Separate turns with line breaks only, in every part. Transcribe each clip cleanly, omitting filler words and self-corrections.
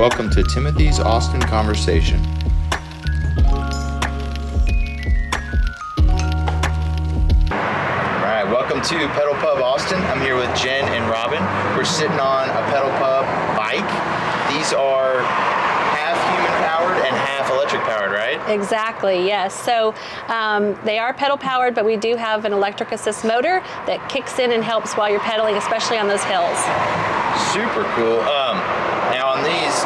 Welcome to Timothy's Austin Conversation. Alright, welcome to Pedal Pub Austin. I'm here with Jen and Robin. We're sitting on a Pedal Pub bike. These are half human powered and half electric powered, right?
Exactly, yes. So they are pedal powered, but we do have an electric assist motor that kicks in and helps while you're pedaling, especially on those hills.
Super cool. Now on these,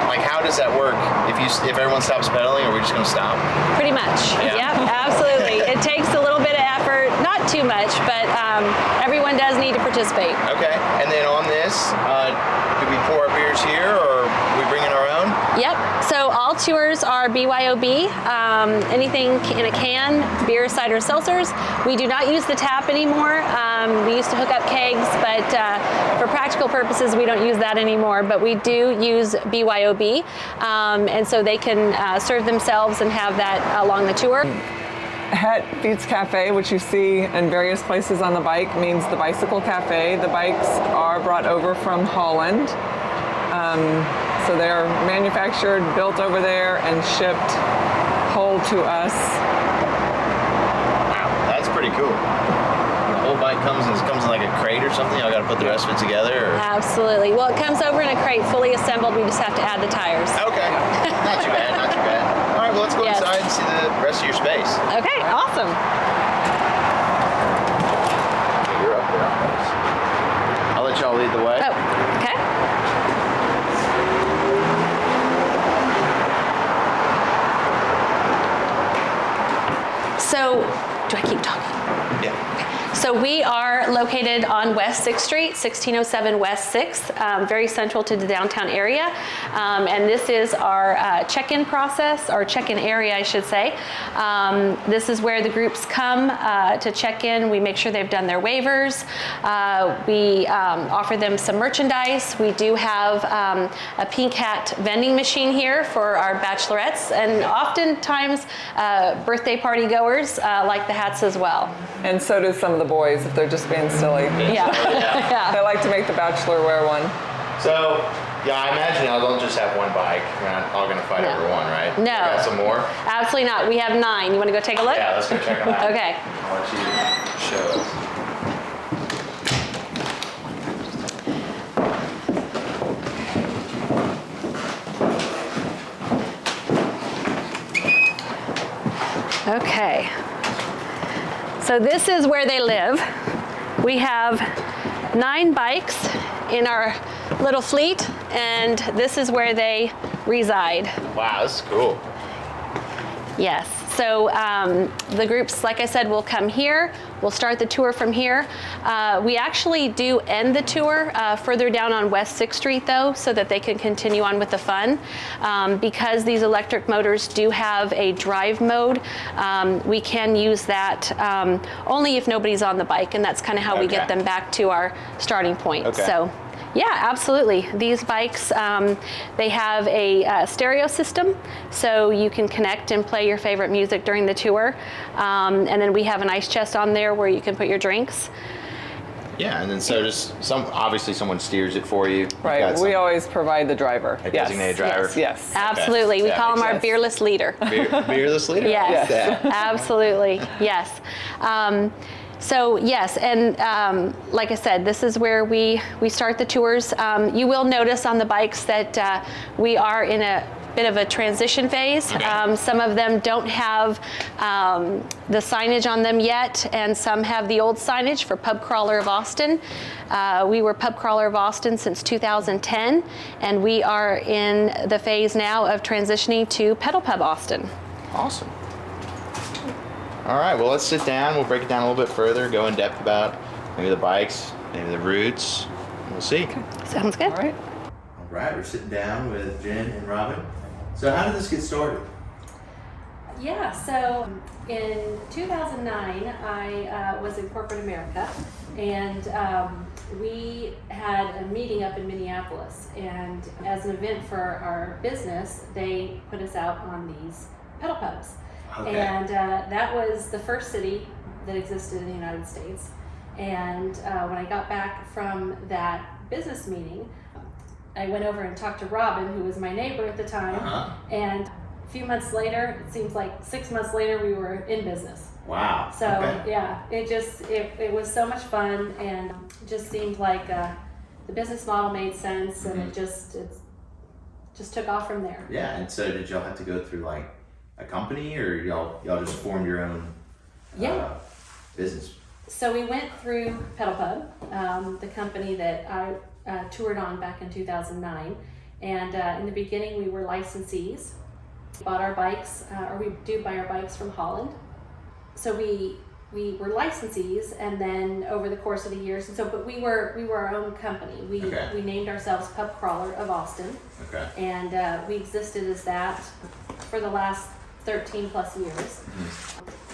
like, how does that work? If everyone stops pedaling, are we just going to stop?
Pretty much.
Yeah.
Yep, absolutely. It takes a little bit of effort, not too much, but everyone does need to participate.
Okay. And then on this, do we pour our beers here, or we bring in our own?
Yep. So all tours are BYOB. Anything in a can, beer, cider, seltzers. We do not use the tap anymore. We used to hook up kegs, but for practical purposes, we don't use that anymore. But we do use BYOB, and so they can serve themselves and have that along the tour.
Het Fiets Cafe, which you see in various places on the bike, means the bicycle cafe. The bikes are brought over from Holland. So they're manufactured, built over there, and shipped whole to us.
Wow, that's pretty cool. The whole bike comes in like a crate or something. I got to put the rest of it together. Or?
Absolutely. Well, it comes over in a crate, fully assembled. We just have to add the tires.
Okay, not too bad, not too bad. All right, well, let's go inside and see the rest of your space.
Okay, awesome.
You're up there on those. I'll let y'all lead the way.
Oh, okay. So, do I keep talking?
Yeah.
So we are located on West 6th Street, 1607 West 6th, very central to the downtown area. And this is our check-in process, or check-in area, I should say. This is where the groups come to check in. We make sure they've done their waivers. We offer them some merchandise. We do have a Pink Hat vending machine here for our bachelorettes, and oftentimes birthday party goers like the hats as well.
And so do some of the boys, if they're just being silly.
Yeah. Yeah.
They like to make the bachelor wear one.
So, yeah, I imagine y'all don't just have one bike. You're not all going to fight over one, right?
No.
You got some more?
Absolutely not. We have 9. You want to go take a look?
Yeah, let's go check them out.
Okay.
I'll let you show us.
Okay. So this is where they live. We have 9 bikes in our little fleet, and this is where they reside.
Wow, this is cool.
Yes. So the groups, like I said, will come here. We'll start the tour from here. We actually do end the tour further down on West 6th Street, though, so that they can continue on with the fun. Because these electric motors do have a drive mode, we can use that only if nobody's on the bike, and that's kind of how we get them back to our starting point.
Okay.
So. Yeah, absolutely. These bikes, they have a stereo system, so you can connect and play your favorite music during the tour. And then we have an ice chest on there where you can put your drinks.
Yeah, and then so just obviously someone steers it for you.
Right, we always provide the driver.
A designated driver?
Yes.
Absolutely.
Okay.
We call them our Beerless Leader.
Beerless Leader?
Yes,
Yeah.
absolutely, yes. So yes, and like I said, this is where we start the tours. You will notice on the bikes that we are in a bit of a transition phase.
Okay.
Some of them don't have the signage on them yet, and some have the old signage for Pub Crawler of Austin. We were Pub Crawler of Austin since 2010, and we are in the phase now of transitioning to Pedal Pub Austin.
Awesome. All right, well, let's sit down. We'll break it down a little bit further, go in depth about maybe the bikes, maybe the routes. We'll see.
Okay. Sounds good.
All right.
All right, we're sitting down with Jen and Robin. So how did this get started?
Yeah, so in 2009, I was in corporate America, and we had a meeting up in Minneapolis, and as an event for our business, they put us out on these pedal pubs.
Okay.
And that was the first city that existed in the United States. And when I got back from that business meeting, I went over and talked to Robin, who was my neighbor at the time, and a few months later, it seems like 6 months later, we were in business.
Wow.
So yeah, it was so much fun, and it just seemed like the business model made sense, and it just took off from there.
Yeah, and so did y'all have to go through like a company, or y'all just formed your own business?
So we went through Pedal Pub, the company that I toured on back in 2009, and in the beginning we were licensees. We bought our bikes, or we do buy our bikes from Holland. So we were licensees, and then over the course of the years, but we were our own company. We named ourselves Pub Crawler of Austin, and we existed as that for the last 13 plus years.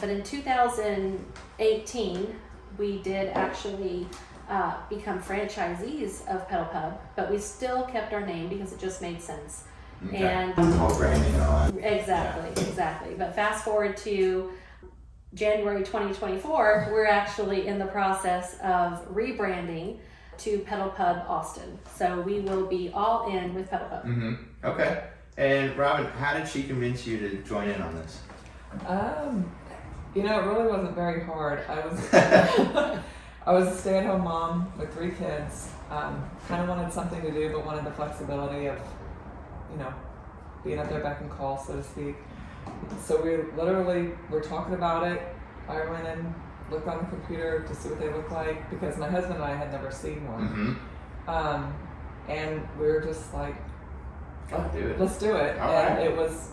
But in 2018, we did actually become franchisees of Pedal Pub, but we still kept our name because it just made sense. And
all branding and all that.
Exactly. But fast forward to January 2024, we're actually in the process of rebranding to Pedal Pub Austin. So we will be all in with Pedal Pub.
Okay. And Robin, how did she convince you to join in on this?
It really wasn't very hard. I was a stay-at-home mom with 3 kids. Kind of wanted something to do, but wanted the flexibility of, being up there back and call, so to speak. So we literally were talking about it. I went in, looked on the computer to see what they look like, because my husband and I had never seen one. And we were just like, let's do it.
All
and
right.
It was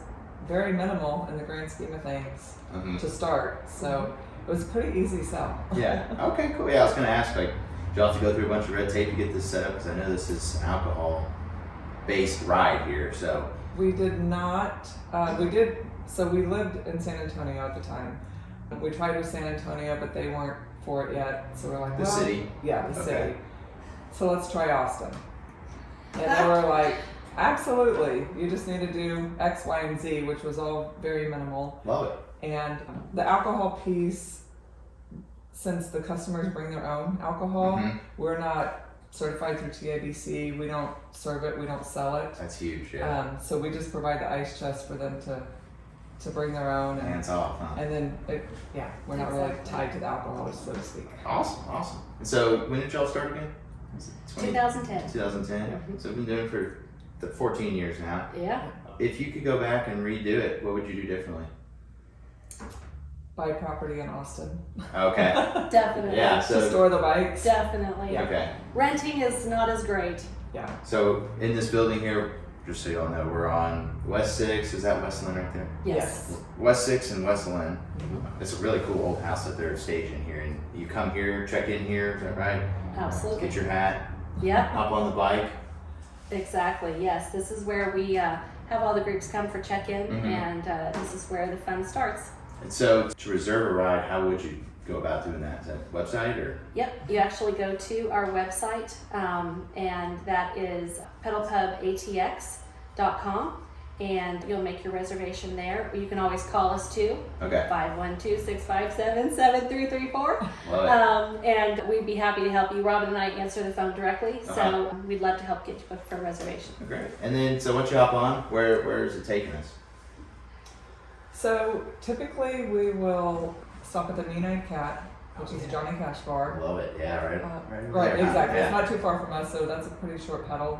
very minimal in the grand scheme of things to start. So it was a pretty easy sell.
Yeah. Okay, cool. Yeah, I was going to ask, like, did y'all have to go through a bunch of red tape to get this set up? Because I know this is an alcohol-based ride here, so.
We did not. So we lived in San Antonio at the time. We tried with San Antonio, but they weren't for it yet. So we're like,
The city?
Yeah, the city. So let's try Austin. And they were like, absolutely. You just need to do X, Y, and Z, which was all very minimal.
Love it.
And the alcohol piece, since the customers bring their own alcohol, we're not certified through TABC. We don't serve it. We don't sell it.
That's huge, yeah.
So we just provide the ice chest for them to bring their own. And,
Hands off, huh?
And then, we're not really tied to the alcohol, so to speak.
Awesome. And so when did y'all start again?
2010.
2010? So we've been doing it for 14 years now.
Yeah.
If you could go back and redo it, what would you do differently?
Buy property in Austin.
Okay.
Definitely.
Yeah,
To
so.
store the bikes.
Definitely.
Okay.
Renting is not as great.
Yeah.
So in this building here, just so y'all know, we're on West 6. Is that West Lund right there?
Yes.
West 6 and West Lund. It's a really cool old house that they're staging here. And you come here, check in here, is that right?
Absolutely.
Get your hat,
Yep.
hop on the bike.
Exactly. Yes. This is where we have all the groups come for check-in, and this is where the fun starts.
And so to reserve a ride, how would you go about doing that? Is that website or?
Yep. You actually go to our website, and that is pedalpubatx.com, and you'll make your reservation there. Or you can always call us too.
Okay.
512-657-7334.
Love it.
And we'd be happy to help you. Robin and I answer the phone directly, so we'd love to help get you booked for a reservation.
Great. And then, so once you hop on, where is it taking us?
So typically we will stop at the Mean-Eyed Cat, which is a Johnny Cash bar.
Love it. Yeah, right.
Right,
there.
exactly.
Yeah.
It's not too far from us, so that's a pretty short pedal.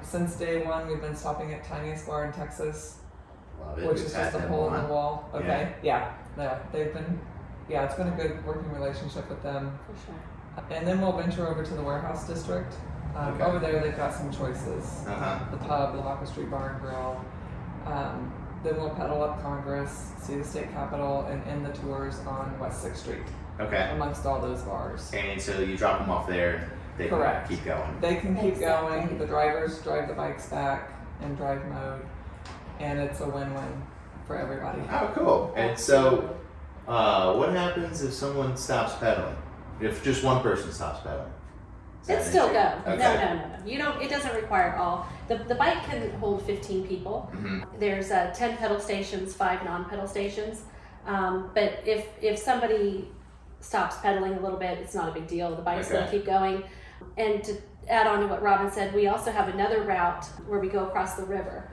Since day one, we've been stopping at Tiniest Bar in Texas,
Love it.
which
We've
is
had
just a
them
hole in
on.
the wall. Okay, yeah, they've been, it's been a good working relationship with them.
For sure.
And then we'll venture over to the Warehouse District.
Okay.
Over there, they've got some choices.
Uh-huh.
The pub, the Locust Street Bar and Grill. Then we'll pedal up Congress, see the state capitol, and end the tours on West 6th Street,
Okay.
amongst all those bars.
And so you drop them off there, they
Correct.
can keep going.
They can keep
Exactly.
going. The drivers drive the bikes back in drive mode, and it's a win-win for everybody.
Oh, cool. And so, what happens if someone stops pedaling? If just one person stops pedaling? Is that
It's
an
still
issue?
go.
Okay.
No. You don't. It doesn't require all. The bike can hold 15 people. There's 10 pedal stations, 5 non-pedal stations. But if somebody stops pedaling a little bit, it's not a big deal. The bike's
Okay.
gonna keep going. And add on to what Robin said, we also have another route where we go across the river,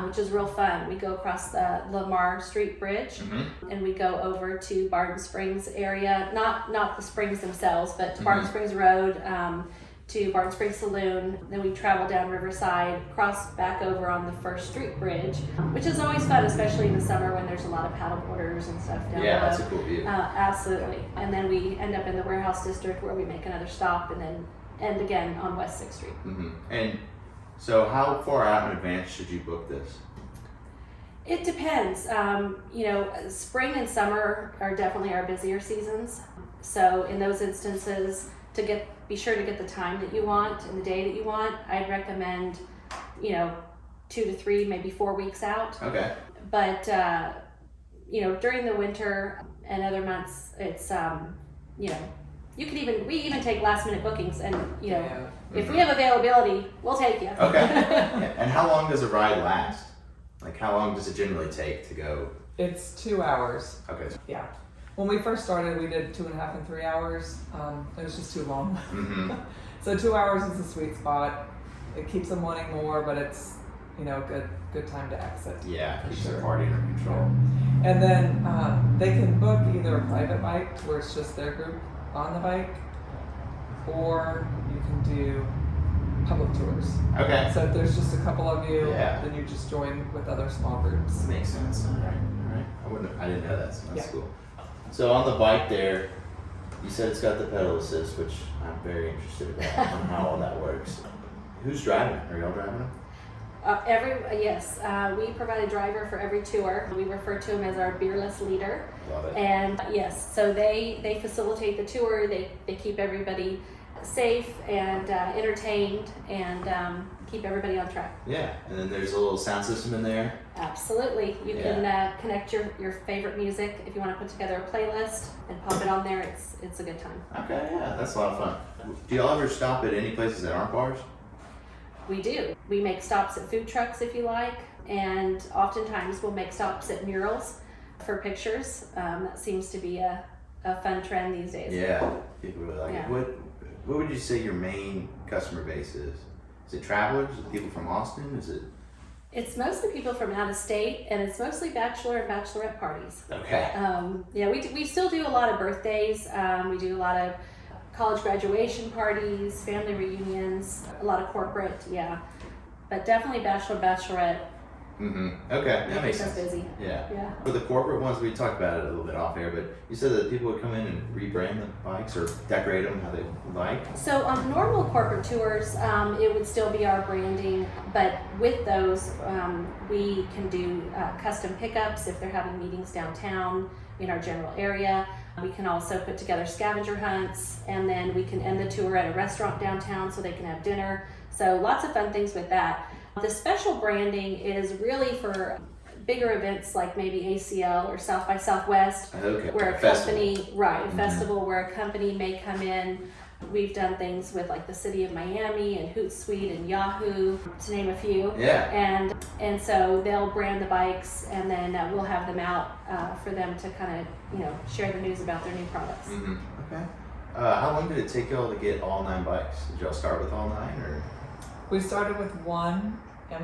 which is real fun. We go across the Lamar Street Bridge, and we go over to Barton Springs area, not the springs themselves, but to Barton Springs Road, to Barton Springs Saloon. Then we travel down Riverside, cross back over on the First Street Bridge, which is always fun, especially in the summer when there's a lot of paddleboarders and stuff down
Yeah,
below.
that's a cool view.
Absolutely. And then we end up in the warehouse district where we make another stop and then end again on West 6th Street.
And so how far out in advance should you book this?
It depends. Spring and summer are definitely our busier seasons. So in those instances, be sure to get the time that you want and the day that you want. I'd recommend, 2 to 3, maybe 4 weeks out.
Okay.
But, during the winter and other months, it's, we even take last minute bookings and, if we have availability, we'll take you.
Okay. And how long does a ride last? Like how long does it generally take to go?
It's 2 hours.
Okay.
Yeah. When we first started, we did 2.5 and 3 hours. It was just too long. So 2 hours is a sweet spot. It keeps them wanting more, but it's good time to exit.
Yeah,
for
keeps
sure.
the party under control.
And then they can book either a private bike where it's just their group on the bike, or you can do public tours.
Okay.
So if there's just a couple of you,
Yeah.
then you just join with other small groups.
Makes sense. All right. I didn't know that, so that's
Yeah.
cool. So on the bike there, you said it's got the pedal assist, which I'm very interested about on how all that works. Who's driving? Are y'all driving them?
Yes, we provide a driver for every tour. We refer to him as our Beerless Leader.
Love it.
And yes, so they facilitate the tour. They keep everybody safe and entertained and keep everybody on track.
Yeah, and then there's a little sound system in there.
Absolutely. You can connect your favorite music if you want to put together a playlist and pop it on there. It's a good time.
Okay, yeah, that's a lot of fun. Do y'all ever stop at any places that aren't bars?
We do. We make stops at food trucks if you like, and oftentimes we'll make stops at murals for pictures. That seems to be a fun trend these days.
Yeah, people really like
Yeah.
it. What would you say your main customer base is? Is it travelers? Is it people from Austin? Is it?
It's mostly people from out of state, and it's mostly bachelor and bachelorette parties.
Okay.
We still do a lot of birthdays. We do a lot of college graduation parties, family reunions, a lot of corporate, but definitely bachelor, bachelorette.
Okay, that makes
keeps us
sense.
busy.
Yeah. For the corporate ones, we talked about it a little bit off air, but you said that people would come in and rebrand the bikes or decorate them how they like.
So on normal corporate tours, it would still be our branding, but with those, we can do custom pickups if they're having meetings downtown in our general area. We can also put together scavenger hunts, and then we can end the tour at a restaurant downtown so they can have dinner. So lots of fun things with that. The special branding is really for bigger events like maybe ACL or South by Southwest,
Okay.
where a
Festival.
company, a festival where a company may come in. We've done things with like the city of Miami and Hootsuite and Yahoo, to name a few.
Yeah.
And so they'll brand the bikes, and then we'll have them out for them to kind of share the news about their new products.
Okay. How long did it take y'all to get all 9 bikes? Did y'all start with all 9 or?
We started with one, and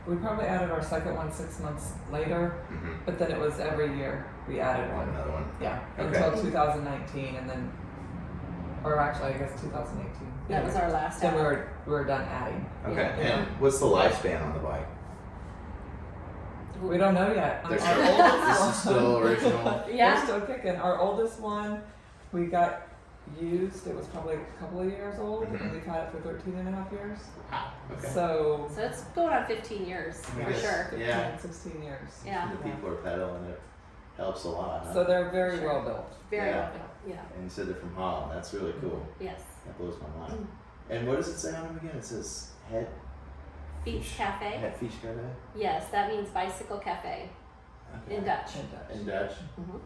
we probably added our second one 6 months later, but then it was every year we added one.
Another one.
Yeah,
Okay.
until 2019, and then, or actually I guess 2018.
That was our last
Then
out.
we were done adding.
Okay.
Yeah.
And what's the lifespan on the bike?
We don't know yet.
They're
Our
still,
oldest
this is still original.
Yeah.
We're still kicking. Our oldest one, we got used. It was probably a couple of years old, and we've had it for 13 and a half years.
Okay.
So
So it's going on 15 years for
Yes.
sure.
15,
Yeah.
16 years.
Yeah.
The people are pedaling it. Helps a lot. Huh?
So they're very
Sure.
well built.
Very
Yeah.
well built. Yeah.
And you said they're from Holland. That's really cool.
Yes.
That blows my mind. And what does it say on them again? It says Head
Beach Cafe.
Fish Cafe
Yes, that means bicycle cafe in Dutch.
And Dutch.
in Dutch.
Mhm.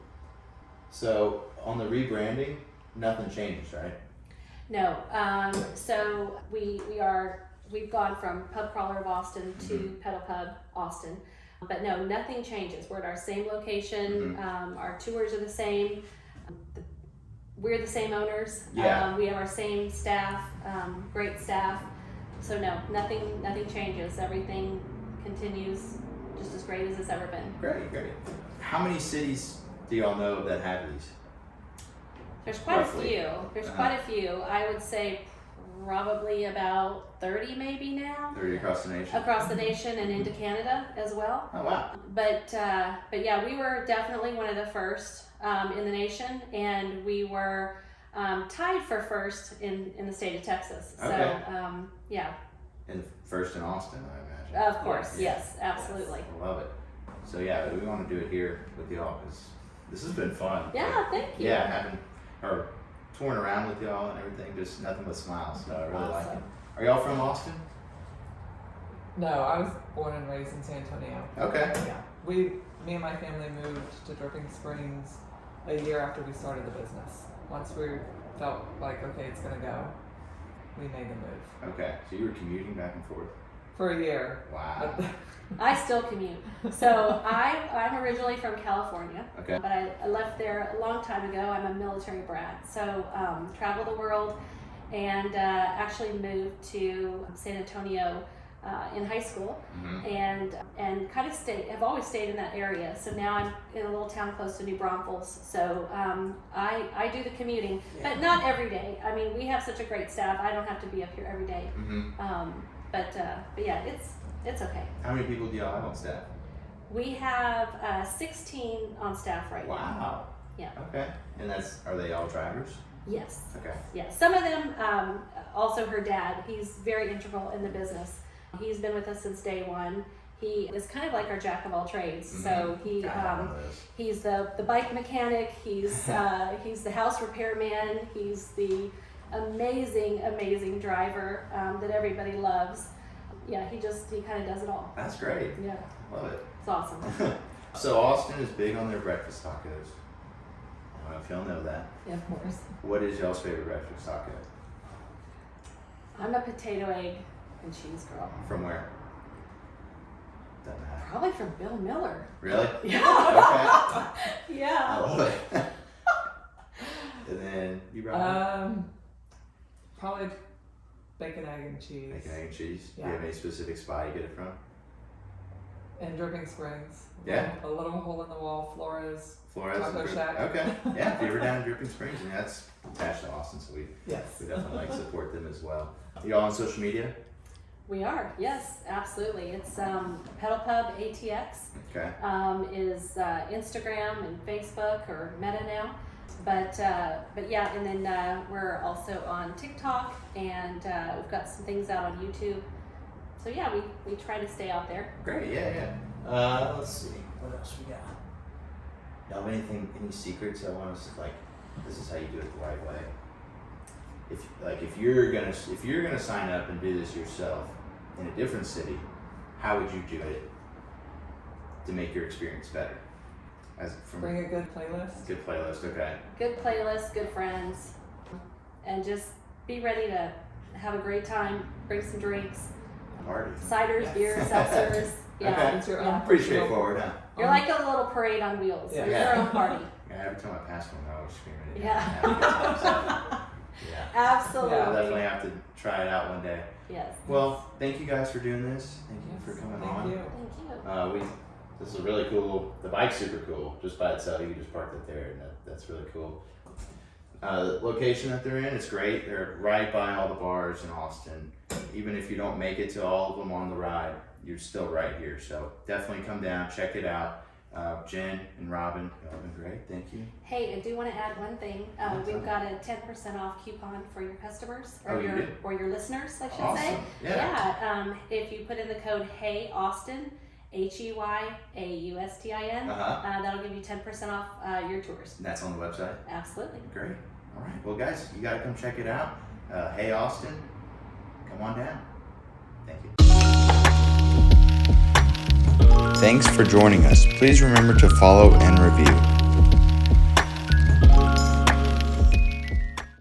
So on the rebranding, nothing changes, right?
No, so we've gone from Pub Crawler of Austin to Pedal Pub Austin, but no, nothing changes. We're at our same location. Our tours are the same. we're the same owners.
Yeah.
We have our same staff, great staff. So no, nothing changes. Everything continues just as great as it's ever been.
Great. How many cities do y'all know that have these?
There's quite
Roughly.
a few. There's quite a few. I would say probably about 30 maybe now.
30 across the nation?
Across the nation and into Canada as well.
Oh, wow.
But yeah, we were definitely one of the first in the nation, and we were tied for first in the state of Texas.
Okay.
So yeah.
And first in Austin, I imagine.
Of course, yes, absolutely.
Yes, I love it. So yeah, we want to do it here with y'all because this has been fun.
Yeah, thank you.
Yeah, touring around with y'all and everything, just nothing but smiles. So I really like
Awesome.
it. Are y'all from Austin?
No, I was born and raised in San Antonio.
Okay.
Yeah. Me and my family moved to Dripping Springs a year after we started the business. Once we felt like, okay, it's gonna go, we made the move.
Okay. So you were commuting back and forth?
For a year.
Wow.
I still commute. So I'm originally from California,
Okay.
but I left there a long time ago. I'm a military brat, so traveled the world and actually moved to San Antonio in high school,
Mm-hmm.
and kind of have always stayed in that area. So now I'm in a little town close to New Braunfels. So I do the commuting, but not every day. I mean, we have such a great staff. I don't have to be up here every day.
Mm-hmm.
But yeah, it's okay.
How many people do y'all have on staff?
We have 16 on staff right now.
Wow.
Yeah.
Okay. And are they all drivers?
Yes.
Okay.
Yeah. Some of them, also her dad, he's very integral in the business. He's been with us since day one. He is kind of like our jack of all trades. So he's the bike mechanic. He's he's the house repairman. He's the amazing driver that everybody loves. Yeah, he kind of does it all.
That's great.
Yeah,
Love it.
it's awesome.
So Austin is big on their breakfast tacos. I don't know if y'all know that.
Yeah, of course.
What is y'all's favorite breakfast taco?
I'm a potato, egg, and cheese girl.
From where? Doesn't matter.
Probably from Bill Miller.
Really?
Yeah.
Okay. I
Yeah.
love it. And then you brought
Probably bacon, egg, and cheese.
bacon, egg, and cheese. Do
Yeah.
you have any specific spot you get it from?
And Dripping Springs.
Yeah.
A little hole in the wall, Flores.
Flores.
Taco Shack.
Okay. Yeah, if you're ever down in Dripping Springs, I mean, that's attached to Austin, so we
Yes.
definitely like to support them as well. Y'all on social media?
We are. Yes, absolutely. It's Pedal Pub ATX
Okay.
is Instagram and Facebook or Meta now. But yeah, and then we're also on TikTok, and we've got some things out on YouTube. So yeah, we try to stay out there.
Great. Yeah. Let's see. What else we got? Y'all have any secrets? I want us to this is how you do it the right way. If you're gonna sign up and do this yourself in a different city, how would you do it to make your experience better?
Bring a good playlist.
Good playlist, okay.
Good playlist, good friends, and just be ready to have a great time. Bring some drinks,
Party.
ciders,
Yes.
beer, seltzers. Yeah,
Okay.
It's your
yeah.
own
Pretty
personal-
straightforward, huh?
You're like a little parade on wheels.
Yeah.
You're your own party.
Yeah, every time I pass one, I always scream at it.
Yeah.
Have a good time, so, yeah.
Absolutely.
I'll definitely have to try it out one day.
Yes.
Well, thank you guys for doing this. Thank you
Yes,
for coming
thank
on.
you.
Thank you.
This is really cool. The bike's super cool. Just by itself, you can just park it there, and that's really cool. The location that they're in, it's great. They're right by all the bars in Austin. Even if you don't make it to all of them on the ride, you're still right here. So definitely come down, check it out. Jen and Robin, y'all have been great. Thank you.
Hey, I do want to add one thing. We've got a 10% off coupon for your customers
Oh, you do?
or your listeners, I should say.
Awesome. Yeah.
If you put in the code Hey Austin, HEYAUSTIN, that'll give you 10% off your tours.
And that's on the website.
Absolutely.
Great. All right. Well, guys, you got to come check it out. Hey Austin, come on down. Thank you. Thanks for joining us. Please remember to follow and review.